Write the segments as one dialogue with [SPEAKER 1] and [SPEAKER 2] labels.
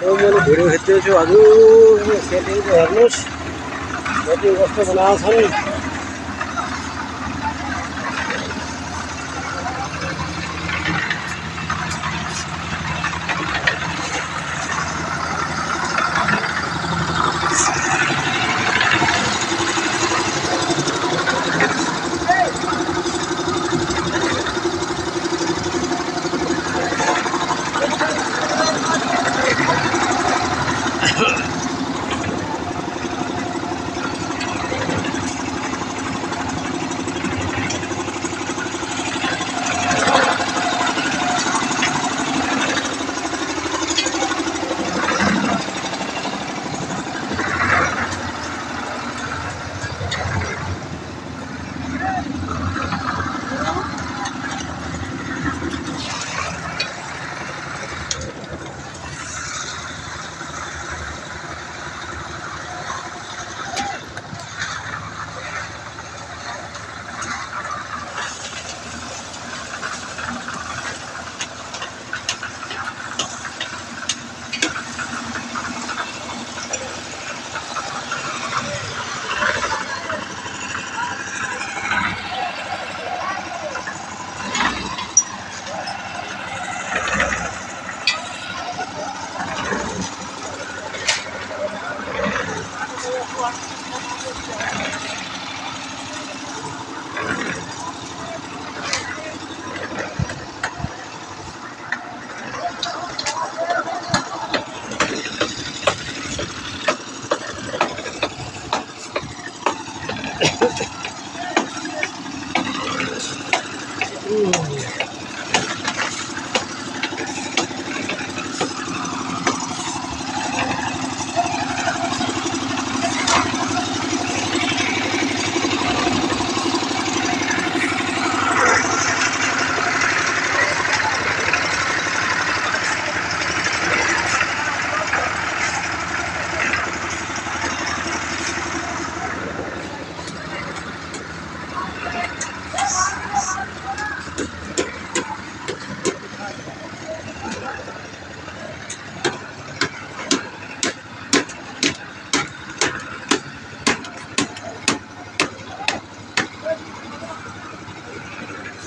[SPEAKER 1] मैले भिडियो खिच्दैछु छु हजुर सेटिङ चाहिँ हेर्नुहोस् सेटिङ कस्तो बनाएको छन्।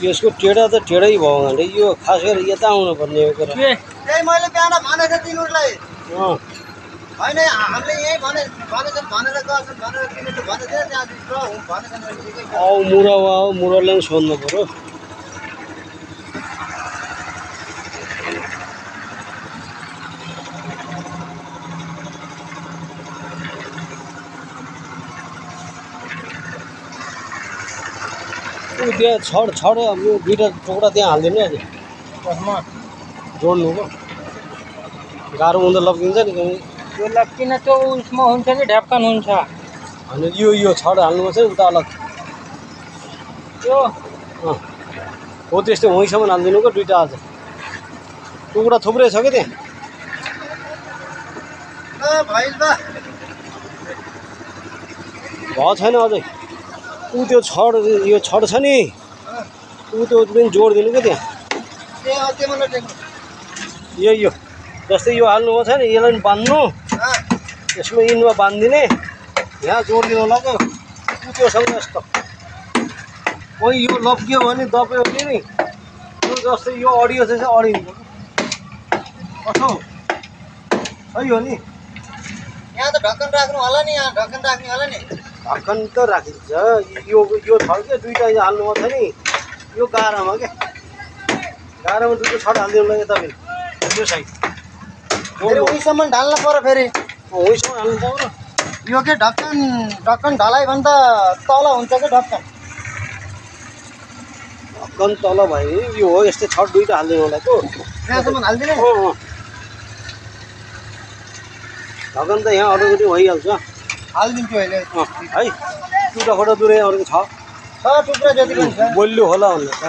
[SPEAKER 1] यसको टेढा त टेढै भयो भने यो खास गरी यता आउनुपर्ने हो कुरा।
[SPEAKER 2] त्यही मैले बिहान भनेको तिनीहरूलाई होइन हामीले यही भनेर गर्छन् भनेर तिनीहरूले भनेको थियो त्यहाँ
[SPEAKER 1] औ मुरा वा मुरालाई पनि सोध्नु पर्यो। त्यहाँ छड यो दुईवटा टुक्रा त्यहाँ हालिदिनु नि
[SPEAKER 2] कसमा
[SPEAKER 1] जोड्नु हो गाह्रो हुँदा लप्किन्छ नि कहीँ
[SPEAKER 2] त्यो लप्किन त्यो उसमा हुन्छ नि ढ्याप्कन हुन्छ
[SPEAKER 1] होइन यो छड हाल्नुपर्छ नि उता अलग
[SPEAKER 2] त्यो
[SPEAKER 1] हो त्यस्तै वहीँसम्म हालिदिनु को दुईवटा अझ टुक्रा थुप्रै छ कि त्यहाँ भएको छैन अझै ऊ त्यो छड यो छड छ नि ऊ त्यो पनि जोडिदिनु क्या त्यहाँ यो जस्तै यो हाल्नुभएको छ नि यसलाई पनि बाँध्नु यसमा इनमा बाँधिदिने यहाँ जोडिदिनु होला क्या ऊ त्योसँग यस्तो कोही यो लप्कियो भने दब्यो भने नि यो जस्तै यो अडियो चाहिँ अडिनु कसो सही हो नि
[SPEAKER 2] यहाँ त ढक्कन राख्नु होला नि यहाँ ढक्कन राख्ने होला नि
[SPEAKER 1] ढक्कन त राखिन्छ यो छ क्या दुईवटा हाल्नुभएको छ नि यो गाह्रोमा क्या गाह्रोमा दुईवटा छड हालिदिनुलाई यता पनि यो साइड
[SPEAKER 2] उहीँसम्म ढाल्नु पर्यो फेरि
[SPEAKER 1] उहीँसम्म हाल्नु पर्यो
[SPEAKER 2] यो के ढक्कन ढलाइ भने त तल हुन्छ क्या ढक्कन
[SPEAKER 1] तल भयो यो हो यस्तै छड दुईवटा हालिदिनु होला त
[SPEAKER 2] यहाँसम्म हालिदिने
[SPEAKER 1] ढक्कन त यहाँ अरूपट्टि भइहाल्छ
[SPEAKER 2] हालिदिन्छु अहिले
[SPEAKER 1] है टुक्रा खोटा दुरै अरूको छ
[SPEAKER 2] टुक्रा जति पनि छ
[SPEAKER 1] बलियो होला भन्नु त